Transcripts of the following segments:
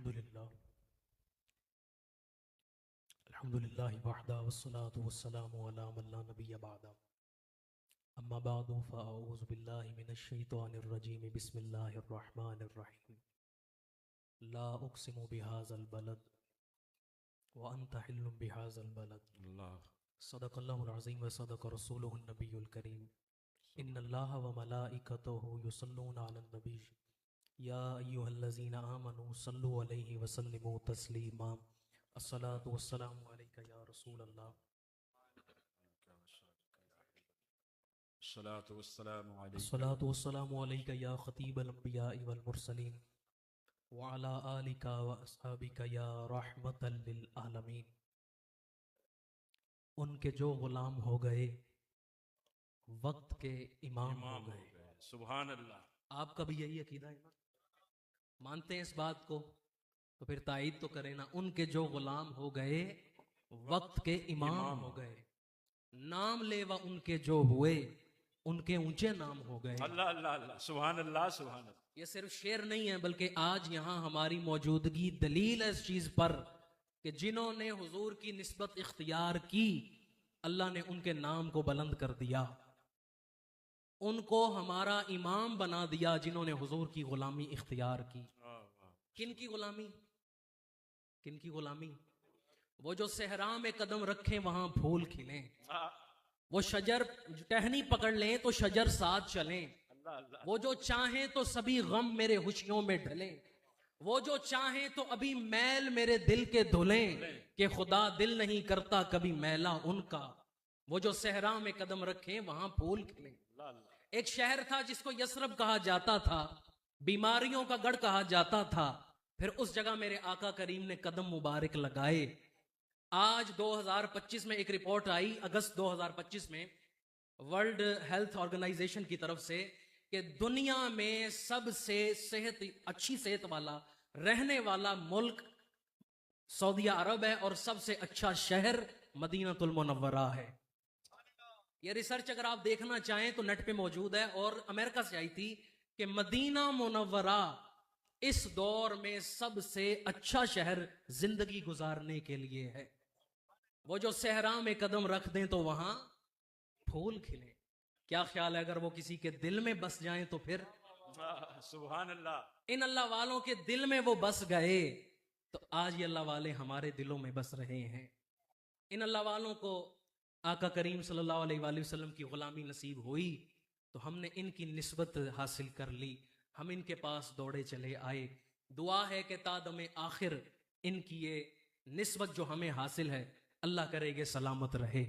الحمدللہ الحمدللہ وحدہ والصلاة والسلام علی من لا نبی بعدہ اما بعد فاعوذ باللہ من الشیطان الرجیم بسم اللہ الرحمن الرحیم لا اقسم بهذا البلد وانت حل بهذا البلد اللہ صدق اللہ العظیم وصدق رسولہ النبی الکریم ان اللہ وملائکتہ یصلون علی النبی یا ایہا الذین آمنوا صلوا علیہ وسلموا تسلیما الصلاۃ والسلام علیک یا رسول اللہ الصلاۃ والسلام علیک الصلاۃ والسلام علیک یا خطیب الانبیاء والمرسلین وعلی آلک واصحابک یا رحمتا للعالمین۔ ان کے جو غلام ہو گئے وقت کے امام ہو گئے۔ سبحان اللہ۔ آپ کا بھی یہی عقیدہ ہے نا؟ مانتے ہیں اس بات کو؟ تو پھر تائید تو کریں نا۔ ان کے جو غلام ہو گئے وقت کے امام ہو گئے، نام لیوا ان کے جو ہوئے ان کے اونچے نام ہو گئے۔ اللہ اللہ اللہ، سبحان اللہ سبحان اللہ۔ یہ صرف شعر نہیں ہے بلکہ آج یہاں ہماری موجودگی دلیل ہے اس چیز پر کہ جنہوں نے حضور کی نسبت اختیار کی اللہ نے ان کے نام کو بلند کر دیا، ان کو ہمارا امام بنا دیا جنہوں نے حضور کی غلامی اختیار کی۔ کن کی غلامی؟ کن کی غلامی؟ وہ جو صحرا میں قدم رکھیں وہاں پھول کھلیں، وہ شجر ٹہنی پکڑ لیں تو شجر ساتھ چلیں، وہ جو چاہیں تو سبھی غم میرے خوشیوں میں ڈھلیں، وہ جو چاہیں تو ابھی میل میرے دل کے دھلیں کہ خدا دل نہیں کرتا کبھی میلا ان کا، وہ جو صحرا میں قدم رکھیں وہاں پھول کھلیں۔ ایک شہر تھا جس کو یثرب کہا جاتا تھا، بیماریوں کا گڑھ کہا جاتا تھا، پھر اس جگہ میرے آقا کریم نے قدم مبارک لگائے۔ آج 2025 میں ایک رپورٹ آئی، اگست 2025 میں ورلڈ ہیلتھ آرگنائزیشن کی طرف سے کہ دنیا میں سب سے اچھی صحت والا رہنے والا ملک سعودیہ عرب ہے اور سب سے اچھا شہر مدینہ المنورہ ہے۔ یہ ریسرچ اگر آپ دیکھنا چاہیں تو نیٹ پہ موجود ہے، اور امریکہ سے آئی تھی کہ مدینہ منورہ اس دور میں سب سے اچھا شہر زندگی گزارنے کے لیے ہے۔ وہ جو صحرا میں قدم رکھ دیں تو وہاں پھول کھلیں۔ کیا خیال ہے اگر وہ کسی کے دل میں بس جائیں تو پھر؟ سبحان اللہ۔ ان اللہ والوں کے دل میں وہ بس گئے تو آج یہ اللہ والے ہمارے دلوں میں بس رہے ہیں۔ ان اللہ والوں کو آقا کریم صلی اللہ علیہ وآلہ وسلم کی غلامی نصیب ہوئی تو ہم نے ان کی نسبت حاصل کر لی، ہم ان کے پاس دوڑے چلے آئے۔ دعا ہے کہ تا دم آخر ان کی یہ نسبت جو ہمیں حاصل ہے اللہ کرے گے سلامت رہے۔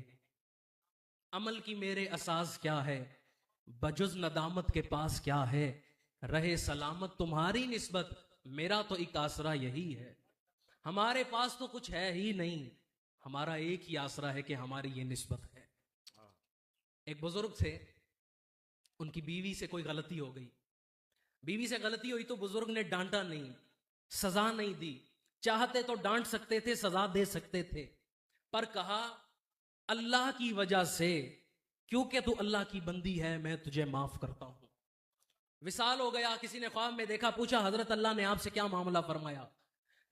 عمل کی میرے اساس کیا ہے بجز ندامت کے پاس کیا ہے، رہے سلامت تمہاری نسبت میرا تو ایک آسرا یہی ہے۔ ہمارے پاس تو کچھ ہے ہی نہیں، ہمارا ایک ہی آسرا ہے کہ ہماری یہ نسبت ہے۔ ایک بزرگ تھے، ان کی بیوی سے کوئی غلطی ہو گئی، بیوی سے غلطی ہوئی تو بزرگ نے ڈانٹا نہیں، سزا نہیں دی، چاہتے تو ڈانٹ سکتے تھے، سزا دے سکتے تھے، پر کہا اللہ کی وجہ سے کیونکہ تو اللہ کی بندی ہے میں تجھے معاف کرتا ہوں۔ وصال ہو گیا، کسی نے خواب میں دیکھا، پوچھا حضرت اللہ نے آپ سے کیا معاملہ فرمایا؟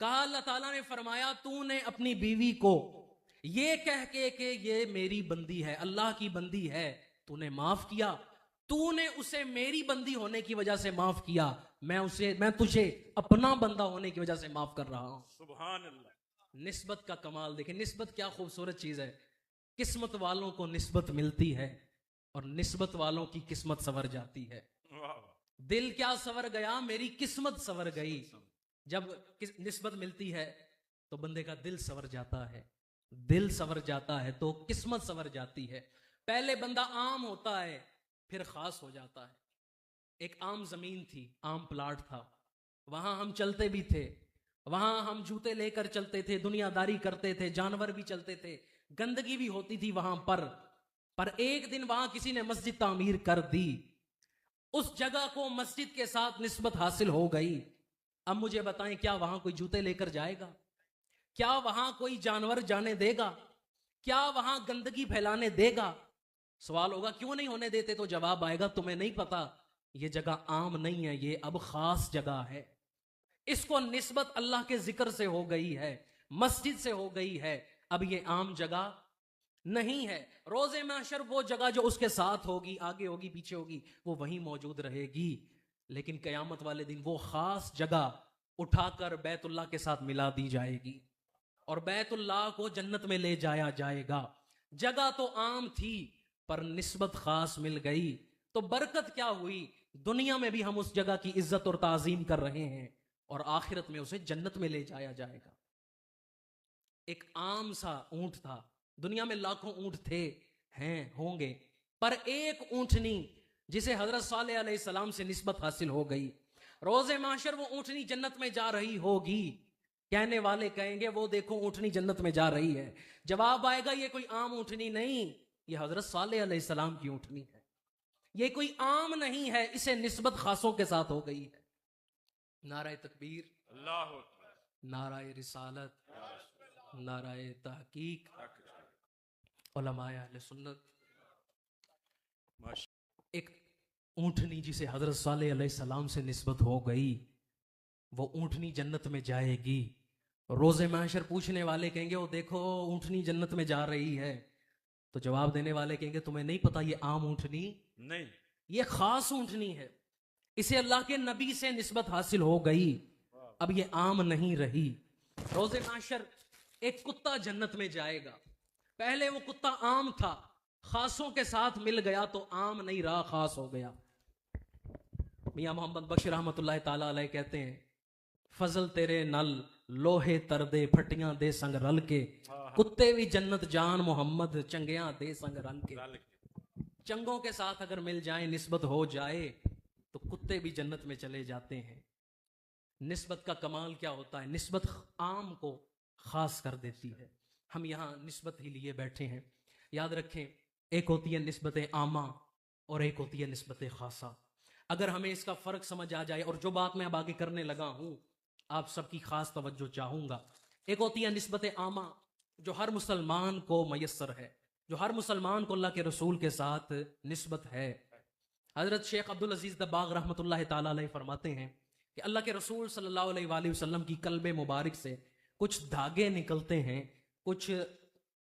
کہا اللہ تعالیٰ نے فرمایا تو نے اپنی بیوی کو یہ کہہ کے کہ یہ میری بندی ہے، اللہ کی بندی ہے، تو نے معاف کیا، تو نے اسے میری بندی ہونے کی وجہ سے معاف کیا، میں تجھے اپنا بندہ ہونے کی وجہ سے معاف کر رہا ہوں۔ سبحان اللہ۔ نسبت کا کمال دیکھیں، نسبت کیا خوبصورت چیز ہے۔ قسمت والوں کو نسبت ملتی ہے اور نسبت والوں کی قسمت سنور جاتی ہے۔ دل کیا سنور گیا، میری قسمت سنور گئی۔ جب نسبت ملتی ہے تو بندے کا دل سنور جاتا ہے، دل سنور جاتا ہے تو قسمت سنور جاتی ہے۔ پہلے بندہ عام ہوتا ہے پھر خاص ہو جاتا ہے۔ ایک عام زمین تھی، عام پلاٹ تھا، وہاں ہم چلتے بھی تھے، وہاں ہم جوتے لے کر چلتے تھے، دنیا داری کرتے تھے، جانور بھی چلتے تھے، گندگی بھی ہوتی تھی وہاں پر ایک دن وہاں کسی نے مسجد تعمیر کر دی، اس جگہ کو مسجد کے ساتھ نسبت حاصل ہو گئی۔ اب مجھے بتائیں کیا وہاں کوئی جوتے لے کر جائے گا؟ کیا وہاں کوئی جانور جانے دے گا؟ کیا وہاں گندگی پھیلانے دے گا؟ سوال ہوگا کیوں نہیں ہونے دیتے، تو جواب آئے گا تمہیں نہیں پتا یہ جگہ عام نہیں ہے، یہ اب خاص جگہ ہے۔ اس کو نسبت اللہ کے ذکر سے ہو گئی ہے، مسجد سے ہو گئی ہے، اب یہ عام جگہ نہیں ہے۔ روز محشر وہ جگہ جو اس کے ساتھ ہوگی، آگے ہوگی، پیچھے ہوگی، وہ وہیں موجود رہے گی، لیکن قیامت والے دن وہ خاص جگہ اٹھا کر بیت اللہ کے ساتھ ملا دی جائے گی اور بیت اللہ کو جنت میں لے جایا جائے گا۔ جگہ تو عام تھی پر نسبت خاص مل گئی، تو برکت کیا ہوئی؟ دنیا میں بھی ہم اس جگہ کی عزت اور تعظیم کر رہے ہیں اور آخرت میں اسے جنت میں لے جایا جائے گا۔ ایک عام سا اونٹ تھا، دنیا میں لاکھوں اونٹ تھے، ہیں، ہوں گے، پر ایک اونٹنی جسے حضرت صالح علیہ السلام سے نسبت حاصل ہو گئی، روز محشر وہ اونٹنی جنت میں جا رہی ہوگی، کہنے والے کہیں گے وہ دیکھو اونٹنی جنت میں جا رہی ہے، جواب آئے گا یہ کوئی عام اونٹنی نہیں، یہ حضرت صالح علیہ السلام کی اونٹنی ہے، یہ کوئی عام نہیں ہے، اسے نسبت خاصوں کے ساتھ ہو گئی ہے۔ نعرہ تکبیر، اللہ اکبر، نعرہ رسالت، نعرہ تحقیق، علماء اہل سنت۔ ایک اونٹنی جسے حضرت صالح علیہ السلام سے نسبت ہو گئی، وہ اونٹنی جنت میں جائے گی، روز محشر پوچھنے والے کہیں گے وہ دیکھو اونٹنی جنت میں جا رہی ہے، تو جواب دینے والے کہیں گے تمہیں نہیں پتا یہ عام اونٹنی نہیں، یہ خاص اونٹنی ہے، اسے اللہ کے نبی سے نسبت حاصل ہو گئی، اب یہ عام نہیں رہی۔ روز محشر ایک کتا جنت میں جائے گا، پہلے وہ کتا عام تھا، خاصوں کے ساتھ مل گیا تو عام نہیں رہا، خاص ہو گیا۔ میاں محمد بخش رحمت اللہ تعالی علیہ کہتے ہیں فضل تیرے نل لوہے تردے پھٹیاں دے سنگ رل کے، کتے بھی جنت جان محمد چنگیاں دے سنگ رل کے۔ چنگوں کے ساتھ اگر مل جائیں، نسبت ہو جائے تو کتے بھی جنت میں چلے جاتے ہیں۔ نسبت کا کمال کیا ہوتا ہے؟ نسبت عام کو خاص کر دیتی ہے۔ ہم یہاں نسبت ہی لیے بیٹھے ہیں، یاد رکھیں ایک ہوتی ہے نسبت عامہ اور ایک ہوتی ہے نسبت خاصہ۔ اگر ہمیں اس کا فرق سمجھ آ جائے، اور جو بات میں اب آگے کرنے لگا ہوں آپ سب کی خاص توجہ چاہوں گا، ایک ہوتی ہے نسبت عامہ جو ہر مسلمان کو میسر ہے، جو ہر مسلمان کو اللہ کے رسول کے ساتھ نسبت ہے۔ حضرت شیخ عبدالعزیز دباغ رحمۃ اللہ تعالی علیہ فرماتے ہیں کہ اللہ کے رسول صلی اللہ علیہ وآلہ وسلم کی قلب مبارک سے کچھ دھاگے نکلتے ہیں، کچھ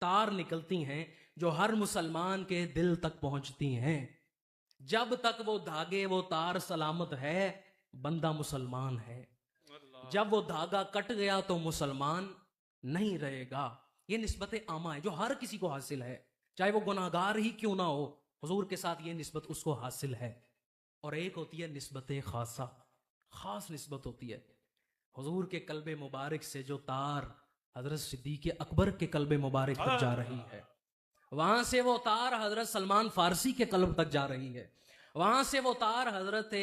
تار نکلتی ہیں جو ہر مسلمان کے دل تک پہنچتی ہیں۔ جب تک وہ دھاگے وہ تار سلامت ہے بندہ مسلمان ہے، جب وہ دھاگا کٹ گیا تو مسلمان نہیں رہے گا۔ یہ نسبت عامہ ہے جو ہر کسی کو حاصل ہے، چاہے وہ گناہگار ہی کیوں نہ ہو، حضور کے ساتھ یہ نسبت اس کو حاصل ہے۔ اور ایک ہوتی ہے نسبت خاصہ، خاص نسبت ہوتی ہے۔ حضور کے قلب مبارک سے جو تار حضرت صدیق اکبر کے قلب مبارک تک جا رہی ہے، وہاں سے وہ تار حضرت سلمان فارسی کے قلب تک جا رہی ہے، وہاں سے وہ تار حضرت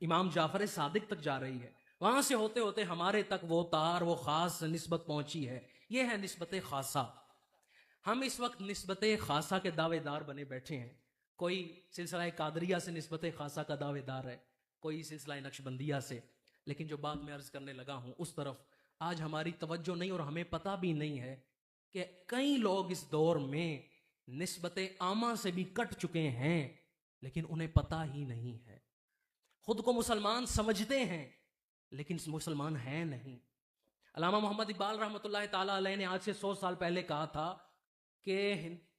امام جعفر صادق تک جا رہی ہے، وہاں سے ہوتے ہوتے ہمارے تک وہ تار وہ خاص نسبت پہنچی ہے، یہ ہے نسبت خاصہ۔ ہم اس وقت نسبت خاصہ کے دعوے دار بنے بیٹھے ہیں، کوئی سلسلہ قادریہ سے نسبت خاصہ کا دعوے دار ہے، کوئی سلسلہ نقشبندیہ سے، لیکن جو بات میں عرض کرنے لگا ہوں اس طرف آج ہماری توجہ نہیں، اور ہمیں پتہ بھی نہیں ہے کہ کئی لوگ اس دور میں نسبت عامہ سے بھی کٹ چکے ہیں لیکن انہیں پتہ ہی نہیں ہے، خود کو مسلمان سمجھتے ہیں لیکن مسلمان ہیں نہیں۔ علامہ محمد اقبال رحمۃ اللہ تعالی علیہ نے آج سے 100 سال پہلے کہا تھا کہ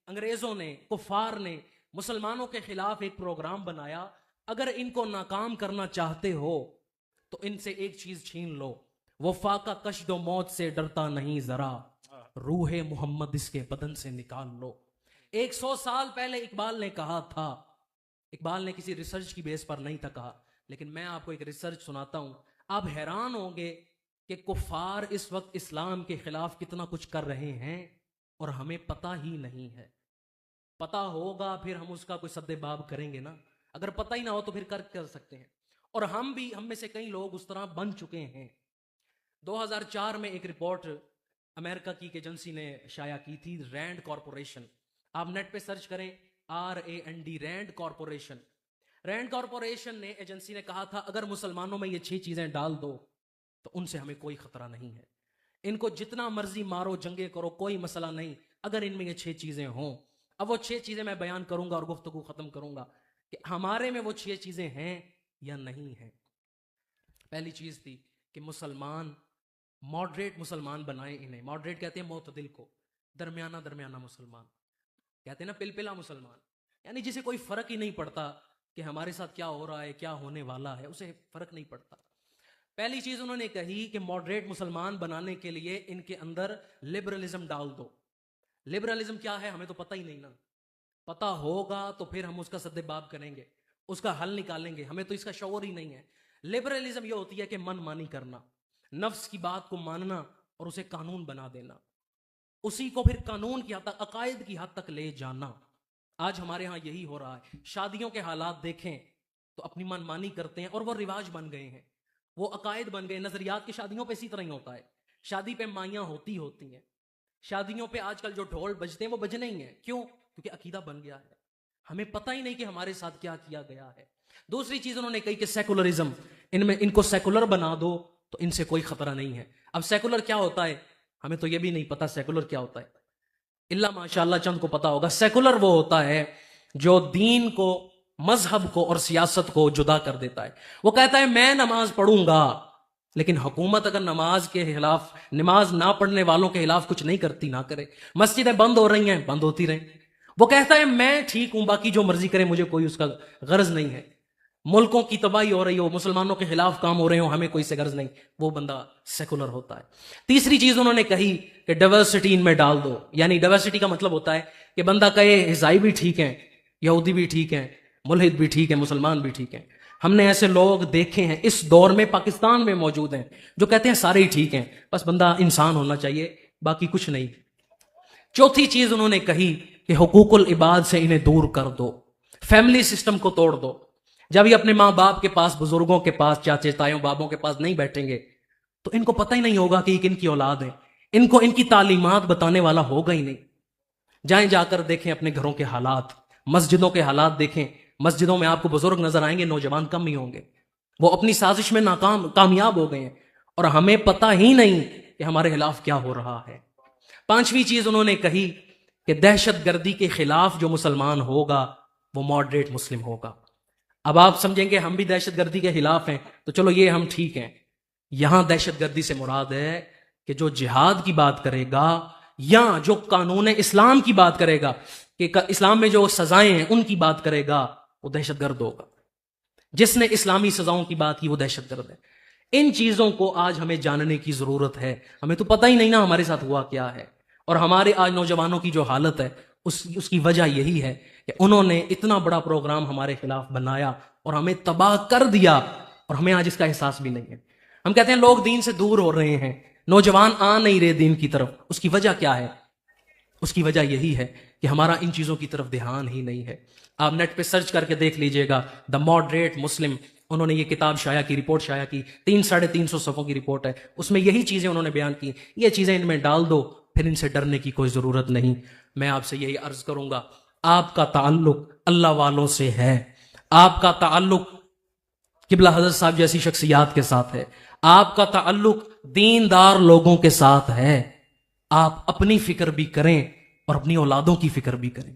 انگریزوں نے، کفار نے مسلمانوں کے خلاف ایک پروگرام بنایا، اگر ان کو ناکام کرنا چاہتے ہو تو ان سے ایک چیز چھین لو، وفا کا کشد و موت سے ڈرتا نہیں ذرا، روح محمد اس کے بدن سے نکال لو۔ 100 سال پہلے اقبال نے کہا تھا، اقبال نے کسی ریسرچ کی بیس پر نہیں تھا کہا، لیکن میں آپ کو ایک ریسرچ سناتا ہوں، آپ حیران ہوں گے کہ کفار اس وقت اسلام کے خلاف کتنا کچھ کر رہے ہیں اور ہمیں پتہ ہی نہیں ہے۔ پتہ ہوگا پھر ہم اس کا کوئی سد باب کریں گے نا، اگر پتہ ہی نہ ہو تو پھر کر سکتے ہیں۔ اور ہم میں سے کئی لوگ اس طرح بن چکے ہیں۔ 2004 میں ایک رپورٹ امریکہ کی ایک ایجنسی نے شائع کی تھی، رینڈ کارپوریشن، آپ نیٹ پہ سرچ کریں RAND، رینڈ کارپوریشن۔ رینڈ کارپوریشن نے ایجنسی نے کہا تھا اگر مسلمانوں میں یہ 6 چیزیں ڈال دو تو ان سے ہمیں کوئی خطرہ نہیں ہے، ان کو جتنا مرضی مارو جنگیں کرو کوئی مسئلہ نہیں اگر ان میں یہ 6 چیزیں ہوں۔ اب وہ 6 چیزیں میں بیان کروں گا اور گفتگو ختم کروں گا کہ ہمارے میں وہ 6 چیزیں ہیں یا نہیں ہیں۔ پہلی چیز تھی کہ مسلمان ماڈریٹ مسلمان بنائیں انہیں. ماڈریٹ کہتے ہیں معتدل کو, درمیانہ مسلمان کہتے ہیں نا, پلپلا مسلمان, یعنی جسے کوئی فرق ہی نہیں پڑتا کہ ہمارے ساتھ کیا ہو رہا ہے, کیا ہونے والا ہے, اسے فرق نہیں پڑتا. پہلی چیز انہوں نے کہی کہ ماڈریٹ مسلمان بنانے کے لیے ان کے اندر لبرلزم ڈال دو. لبرلزم کیا ہے ہمیں تو پتہ ہی نہیں نا, پتہ ہوگا تو پھر ہم اس کا سد باب کریں گے, اس کا حل نکالیں گے, ہمیں تو اس کا شعور ہی نہیں ہے. لبرلزم یہ ہوتی ہے کہ من مانی کرنا, نفس کی بات کو ماننا اور اسے قانون بنا دینا, اسی کو پھر قانون کی حد تک, عقائد کی حد تک لے جانا. آج ہمارے ہاں یہی ہو رہا ہے. شادیوں کے حالات دیکھیں تو اپنی من مانی کرتے ہیں اور وہ رواج بن گئے ہیں, وہ عقائد بن گئے. نظریات کی شادیوں پہ اسی طرح ہی ہوتا ہے. شادی پہ مائیاں ہوتی ہیں, شادیوں پہ آج کل جو ڈھول بجتے ہیں وہ بجنے ہی ہیں. کیوں؟ کیونکہ عقیدہ بن گیا ہے, ہمیں پتہ ہی نہیں کہ ہمارے ساتھ کیا کیا گیا ہے. دوسری چیز انہوں نے کہی کہ سیکولرزم, ان کو سیکولر بنا دو تو ان سے کوئی خطرہ نہیں ہے. اب سیکولر کیا ہوتا ہے ہمیں تو یہ بھی نہیں پتا سیکولر کیا ہوتا ہے, اللہ ماشاءاللہ چند کو پتا ہوگا. سیکولر وہ ہوتا ہے جو دین کو, مذہب کو اور سیاست کو جدا کر دیتا ہے. وہ کہتا ہے میں نماز پڑھوں گا, لیکن حکومت اگر نماز کے خلاف, نماز نہ پڑھنے والوں کے خلاف کچھ نہیں کرتی نہ کرے. مسجدیں بند ہو رہی ہیں, بند ہوتی رہیں. وہ کہتا ہے میں ٹھیک ہوں, باقی جو مرضی کرے مجھے کوئی اس کا غرض نہیں ہے. ملکوں کی تباہی ہو رہی ہو, مسلمانوں کے خلاف کام ہو رہے ہوں, ہمیں کوئی سے غرض نہیں. وہ بندہ سیکولر ہوتا ہے. تیسری چیز انہوں نے کہی کہ ڈائیورسٹی ان میں ڈال دو. یعنی ڈائیورسٹی کا مطلب ہوتا ہے کہ بندہ کہے عیسائی بھی ٹھیک ہیں, یہودی بھی ٹھیک ہیں, ملحد بھی ٹھیک ہیں, مسلمان بھی ٹھیک ہیں. ہم نے ایسے لوگ دیکھے ہیں اس دور میں, پاکستان میں موجود ہیں, جو کہتے ہیں سارے ہی ٹھیک ہیں, بس بندہ انسان ہونا چاہیے, باقی کچھ نہیں. چوتھی چیز انہوں نے کہی کہ حقوق العباد سے انہیں دور کر دو, فیملی سسٹم کو توڑ دو. جب یہ اپنے ماں باپ کے پاس, بزرگوں کے پاس, چاچے تایوں بابوں کے پاس نہیں بیٹھیں گے تو ان کو پتہ ہی نہیں ہوگا کہ یہ کن کی اولاد ہے. ان کو ان کی تعلیمات بتانے والا ہوگا ہی نہیں. جائیں جا کر دیکھیں اپنے گھروں کے حالات, مسجدوں کے حالات دیکھیں. مسجدوں میں آپ کو بزرگ نظر آئیں گے, نوجوان کم ہی ہوں گے. وہ اپنی سازش میں کامیاب ہو گئے ہیں اور ہمیں پتہ ہی نہیں کہ ہمارے خلاف کیا ہو رہا ہے. پانچویں چیز انہوں نے کہی کہ دہشت گردی کے خلاف جو مسلمان ہوگا وہ ماڈریٹ مسلم ہوگا. اب آپ سمجھیں گے ہم بھی دہشت گردی کے خلاف ہیں تو چلو یہ ہم ٹھیک ہیں. یہاں دہشت گردی سے مراد ہے کہ جو جہاد کی بات کرے گا یا جو قانون اسلام کی بات کرے گا, کہ اسلام میں جو سزائیں ہیں ان کی بات کرے گا, وہ دہشت گرد ہوگا. جس نے اسلامی سزاؤں کی بات کی وہ دہشت گرد ہے. ان چیزوں کو آج ہمیں جاننے کی ضرورت ہے. ہمیں تو پتہ ہی نہیں نا ہمارے ساتھ ہوا کیا ہے. اور ہمارے آج نوجوانوں کی جو حالت ہے اس کی وجہ یہی ہے کہ انہوں نے اتنا بڑا پروگرام ہمارے خلاف بنایا اور ہمیں تباہ کر دیا, اور ہمیں آج اس کا احساس بھی نہیں ہے. ہم کہتے ہیں لوگ دین سے دور ہو رہے ہیں, نوجوان آ نہیں رہے دین کی طرف. اس کی وجہ کیا ہے؟ اس کی وجہ یہی ہے کہ ہمارا ان چیزوں کی طرف دھیان ہی نہیں ہے. آپ نیٹ پہ سرچ کر کے دیکھ لیجئے گا, دا ماڈریٹ مسلم. انہوں نے یہ کتاب شائع کی, رپورٹ شائع کی, 300-350 صفحوں کی رپورٹ ہے. اس میں یہی چیزیں انہوں نے بیان کی. یہ چیزیں ان میں ڈال دو, پھر ان سے ڈرنے کی کوئی ضرورت نہیں. میں آپ سے یہی عرض کروں گا, آپ کا تعلق اللہ والوں سے ہے, آپ کا تعلق قبلہ حضرت صاحب جیسی شخصیات کے ساتھ ہے, آپ کا تعلق دیندار لوگوں کے ساتھ ہے. آپ اپنی فکر بھی کریں اور اپنی اولادوں کی فکر بھی کریں.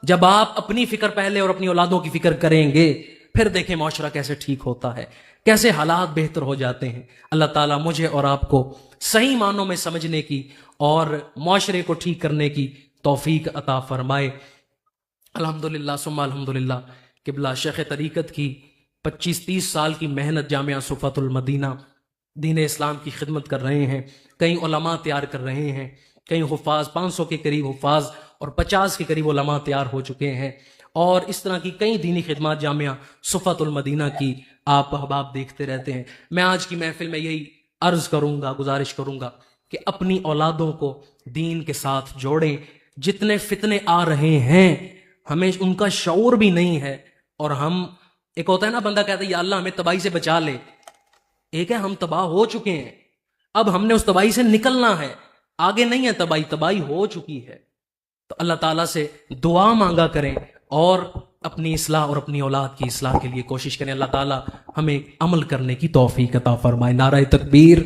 جب آپ اپنی فکر پہلے اور اپنی اولادوں کی فکر کریں گے, پھر دیکھیں معاشرہ کیسے ٹھیک ہوتا ہے, کیسے حالات بہتر ہو جاتے ہیں. اللہ تعالیٰ مجھے اور آپ کو صحیح معنوں میں سمجھنے کی اور معاشرے کو ٹھیک کرنے کی توفیق عطا فرمائے. الحمدللہ ثم الحمدللہ. قبلہ شیخ طریقت کی 25-30 سال کی محنت جامعہ صفوت المدینہ دین اسلام کی خدمت کر رہے ہیں. کئی علماء تیار کر رہے ہیں, کئی حفاظ, 500 کے قریب حفاظ اور 50 کے قریب علماء تیار ہو چکے ہیں. اور اس طرح کی کئی دینی خدمات جامعہ صفوت المدینہ کی آپ احباب دیکھتے رہتے ہیں. میں آج کی محفل میں یہی عرض کروں گا, گزارش کروں گا کہ اپنی اولادوں کو دین کے ساتھ جوڑیں. جتنے فتنے آ رہے ہیں ہمیں ان کا شعور بھی نہیں ہے, اور ہم, ایک ہوتا ہے نا بندہ کہتا ہے یا اللہ ہمیں تباہی سے بچا لے, ایک ہے ہم تباہ ہو چکے ہیں, اب ہم نے اس تباہی سے نکلنا ہے, آگے نہیں ہے تباہی, تباہی ہو چکی ہے. تو اللہ تعالیٰ سے دعا مانگا کریں اور اپنی اصلاح اور اپنی اولاد کی اصلاح کے لیے کوشش کریں. اللہ تعالیٰ ہمیں عمل کرنے کی توفیق عطا فرمائے. نعرہ تکبیر.